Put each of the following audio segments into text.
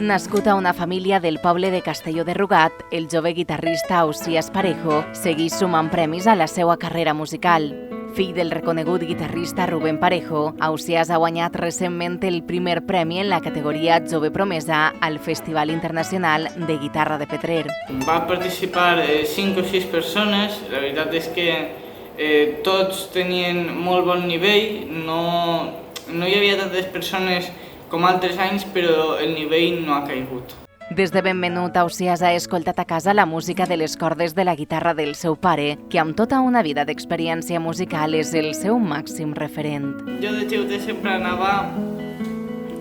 Nascut a una família del poble de Castelló de Rugat, el jove guitarrista Ausiàs Parejo segueix sumant premis a la seva carrera musical. Fill del reconegut guitarrista Rubén Parejo, Ausiàs ha guanyat recentment el primer premi en la categoria Jove Promesa al Festival Internacional de Guitarra de Petrer. Va participar 5 o 6 persones. La veritat és que tots tenien molt bon nivell. No hi havia tantes persones com altres anys, però el nivell no ha caigut. Des de ben menut, Ausiàs ha escoltat a casa la música de les cordes de la guitarra del seu pare, que amb tota una vida d'experiència musical és el seu màxim referent. Jo de xiutet sempre anava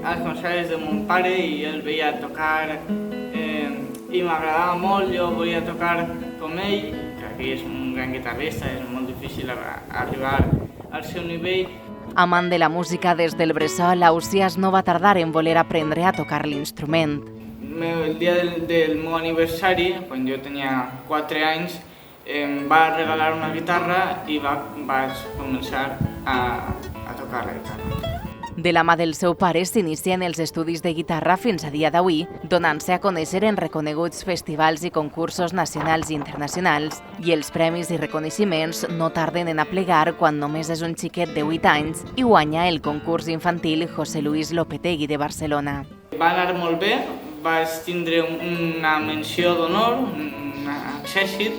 als concerts de mon pare i el veia tocar i m'agradava molt, jo volia tocar com ell, que és un gran guitarrista, és molt difícil arribar al seu nivell. Amant de la música des del bressol, Ausiàs no va tardar en voler aprendre a tocar l'instrument. El dia del meu aniversari, quan jo tenia 4 anys, em va regalar una guitarra i vaig començar a tocar la guitarra. De la mà del seu pare s'inicien els estudis de guitarra fins a dia d'avui, donant-se a conèixer en reconeguts festivals i concursos nacionals i internacionals, i els premis i reconeixements no tarden en aplegar quan només és un xiquet de 8 anys i guanya el concurs infantil José Luis Lopetegui de Barcelona. Va anar molt bé, vaig tindre una menció d'honor, un accèssit,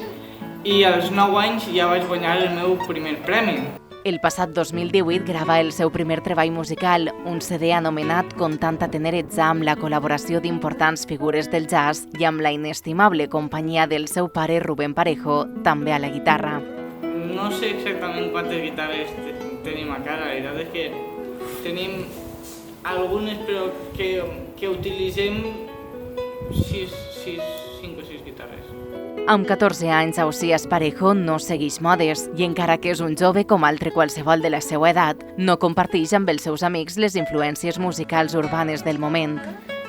i als 9 anys ja vaig guanyar el meu primer premi. El passat 2018 grava el seu primer treball musical, un CD anomenat Con tanta tenerezza, amb la col·laboració d'importants figures del jazz i amb la inestimable companyia del seu pare Rubén Parejo, també a la guitarra. No sé exactament quantes guitarres tenim a casa, la veritat és que tenim algunes però que utilitzem 5 o 6 guitarres. Amb 14 anys, Ausiàs Parejo no segueix modes i encara que és un jove com altre qualsevol de la seva edat, no comparteix amb els seus amics les influències musicals urbanes del moment.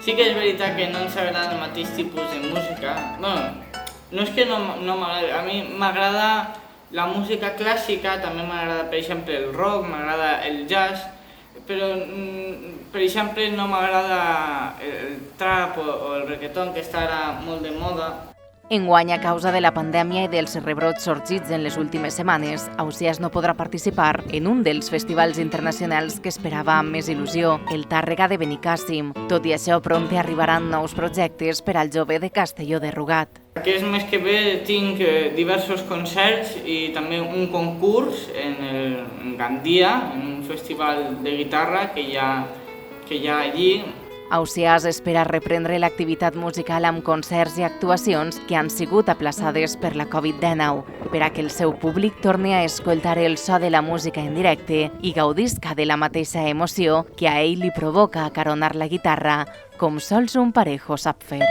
Sí que és veritat que no ens agrada el mateix tipus de música. Bueno, no és que no m'agrada, a mi m'agrada la música clàssica, també m'agrada, per exemple, el rock, m'agrada el jazz, però, per exemple, no m'agrada el trap o el reggaeton, que està ara molt de moda. Enguany, a causa de la pandèmia i dels rebrots sorgits en les últimes setmanes, Ausiàs no podrà participar en un dels festivals internacionals que esperava amb més il·lusió, el Tàrrega de Benicàssim. Tot i això, prompte arribaran nous projectes per al jove de Castelló de Rugat. Aquest mes que ve tinc diversos concerts i també un concurs en Gandia, en un festival de guitarra que hi ha allí. Ausiàs espera reprendre l'activitat musical amb concerts i actuacions que han sigut aplaçades per la Covid-19, per a que el seu públic torni a escoltar el so de la música en directe i gaudisca de la mateixa emoció que a ell li provoca acaronar la guitarra, com sols un Parejo sap fer.